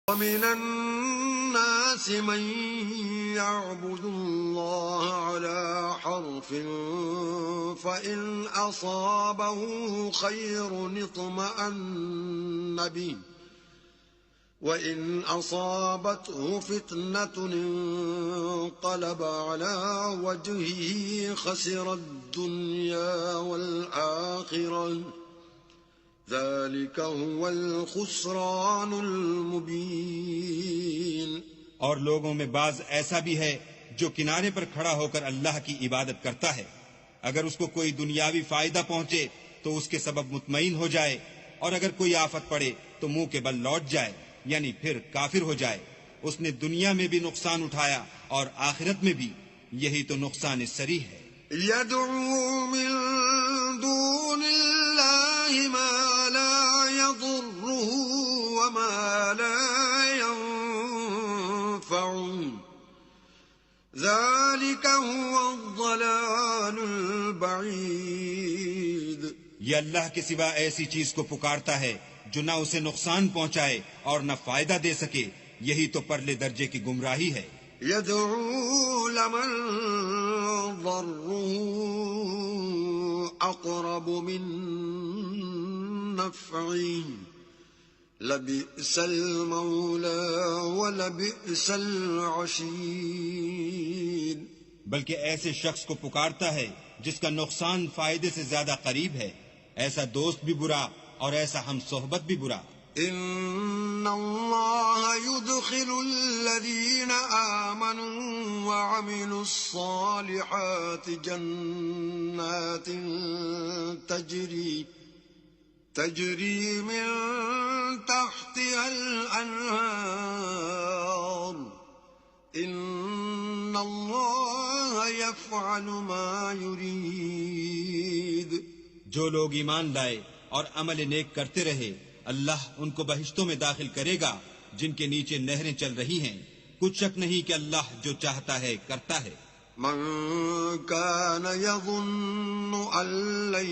ومن الناس من يعبد الله على حرف فإن أصابه خير اطمأن به وإن أصابته فتنة انقلب على وجهه خسر الدنيا والآخرة ذلك هو الخسران المبين۔ اور لوگوں میں بعض ایسا بھی ہے جو کنارے پر کھڑا ہو کر اللہ کی عبادت کرتا ہے، اگر اس کو کوئی دنیاوی فائدہ پہنچے تو اس کے سبب مطمئن ہو جائے، اور اگر کوئی آفت پڑے تو منہ کے بل لوٹ جائے، یعنی پھر کافر ہو جائے۔ اس نے دنیا میں بھی نقصان اٹھایا اور آخرت میں بھی، یہی تو نقصان سری ہے۔ يدعو من دون الله ما لا يضره وما لا ينفعه ذلك هو الضلال البعيد۔ یہ اللہ کے سوا ایسی چیز کو پکارتا ہے جو نہ اسے نقصان پہنچائے اور نہ فائدہ دے سکے، یہی تو پرلے درجے کی گمراہی ہے۔ يدعو لمن ضره أقرب من نفعه لبئس المولى ولبئس العشير۔ بلکہ ایسے شخص کو پکارتا ہے جس کا نقصان فائدے سے زیادہ قریب ہے، ایسا دوست بھی برا اور ایسا ہم صحبت بھی برا۔ ان اللہ يدخل الذین آمنوا وعملوا الصالحات جنات تجری من تحتها الانہار ان اللہ يفعل ما يريد۔ جو لوگ ایمان لائے اور عمل نیک کرتے رہے، اللہ ان کو بہشتوں میں داخل کرے گا جن کے نیچے نہریں چل رہی ہیں، کچھ شک نہیں کہ اللہ جو چاہتا ہے کرتا ہے۔ من كان يظن أن لن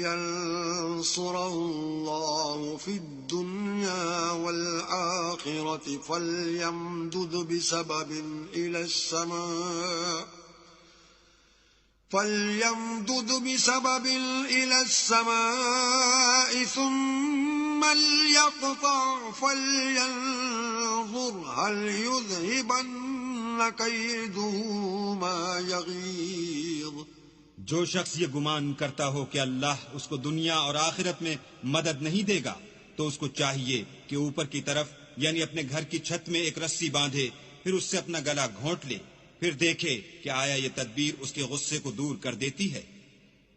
ينصره الله في الدنيا والآخرة فليمدد بسبب إلى السماء ثم ليقطع فلينظر هل يذهبن كيده ما يغيظ۔ جو شخص یہ گمان کرتا ہو کہ اللہ اس کو دنیا اور آخرت میں مدد نہیں دے گا تو اس کو چاہیے کہ اوپر کی طرف یعنی اپنے گھر کی چھت میں ایک رسی باندھے، پھر اس سے اپنا گلا گھونٹ لے، پھر دیکھے کہ آیا یہ تدبیر اس کے غصے کو دور کر دیتی ہے۔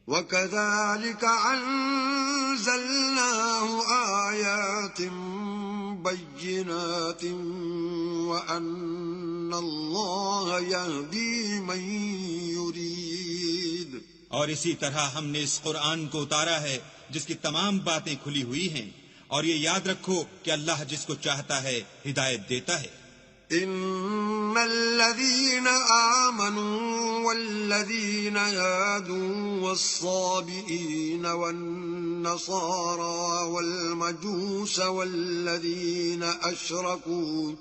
وَكَذَلِكَ أَنزَلْنَاهُ آيَاتٍ بَيِّنَاتٍ وَأَنَّ اللَّهَ يَهْدِي مَن يُرِيدُ۔ اور اسی طرح ہم نے اس قرآن کو اتارا ہے جس کی تمام باتیں کھلی ہوئی ہیں، اور یہ یاد رکھو کہ اللہ جس کو چاہتا ہے ہدایت دیتا ہے۔ ان الذين آمنوا والذين هادوا والصابئين والنصارى والمجوس والذين أشركوا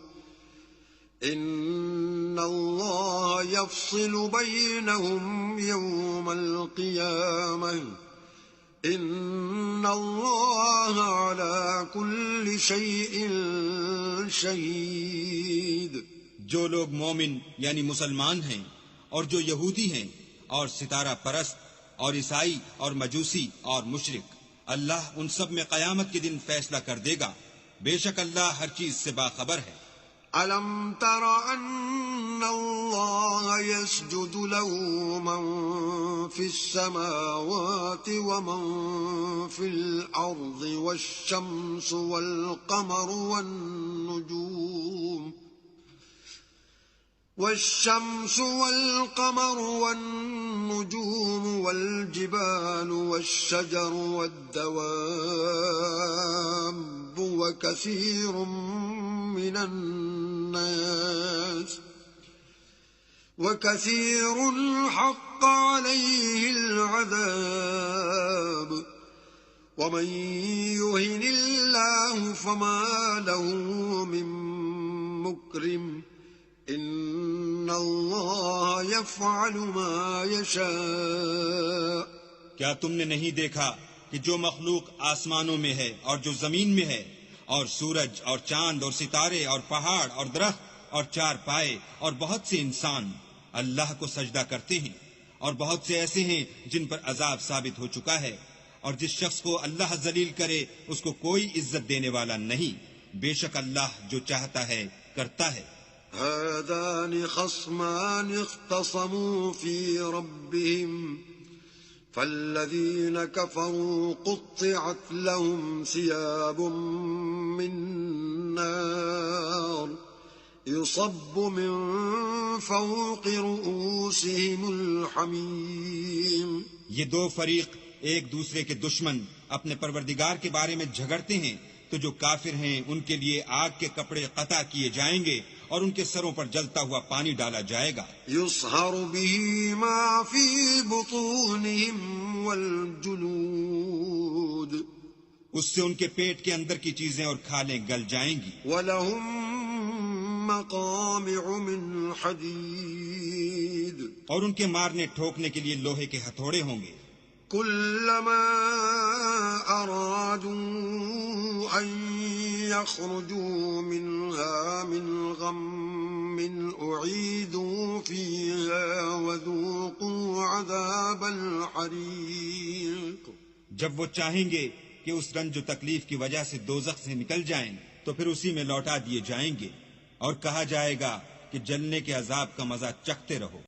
ان الله يفصل بينهم يوم القيامة ان اللہ علی کل شیء شہید۔ جو لوگ مومن یعنی مسلمان ہیں اور جو یہودی ہیں اور ستارہ پرست اور عیسائی اور مجوسی اور مشرک، اللہ ان سب میں قیامت کے دن فیصلہ کر دے گا، بے شک اللہ ہر چیز سے باخبر ہے۔ أَلَمْ تَرَ أَنَّ اللَّهَ يَسْجُدُ لَهُ مَن فِي السَّمَاوَاتِ وَمَن فِي الْأَرْضِ وَالشَّمْسُ وَالْقَمَرُ وَالنُّجُومُ وَالْجِبَالُ وَالشَّجَرُ وَالدَّوَابُّ وَكَثِيرٌ من الناس وكثير حق عليه العذاب ومن يهن الله فما له من مكرم إن الله يفعل ما يشاء. کیا تم نے نہیں دیکھا کہ جو مخلوق آسمانوں میں ہے اور جو زمین میں ہے، اور سورج اور چاند اور ستارے اور پہاڑ اور درخت اور چار پائے اور بہت سے انسان اللہ کو سجدہ کرتے ہیں، اور بہت سے ایسے ہیں جن پر عذاب ثابت ہو چکا ہے، اور جس شخص کو اللہ ذلیل کرے اس کو کوئی عزت دینے والا نہیں. بے شک اللہ جو چاہتا ہے کرتا ہے. هذان خصمان اختصموا في ربهم فالذين كفروا قطعت لهم ثياب من نار يصب من فوق رؤوسهم الحميم. یہ دو فریق ایک دوسرے کے دشمن اپنے پروردگار کے بارے میں جھگڑتے ہیں، تو جو کافر ہیں ان کے لیے آگ کے کپڑے قطع کیے جائیں گے اور ان کے سروں پر جلتا ہوا پانی ڈالا جائے گا. يصهر به ما في بطونهم والجلود اس سے ان کے پیٹ کے اندر کی چیزیں اور کھالیں گل جائیں گی. ولهم مقامع من حديد اور ان کے مارنے ٹھوکنے کے لیے لوہے کے ہتھوڑے ہوں گے. كلما أرادوا أن يخرجوا منها من غم أعيدوا فيها وذوقوا عذاب الحريق. جب وہ چاہیں گے کہ اس رنج و تکلیف کی وجہ سے دوزخ سے نکل جائیں تو پھر اسی میں لوٹا دیے جائیں گے، اور کہا جائے گا کہ جلنے کے عذاب کا مزہ چکھتے رہو.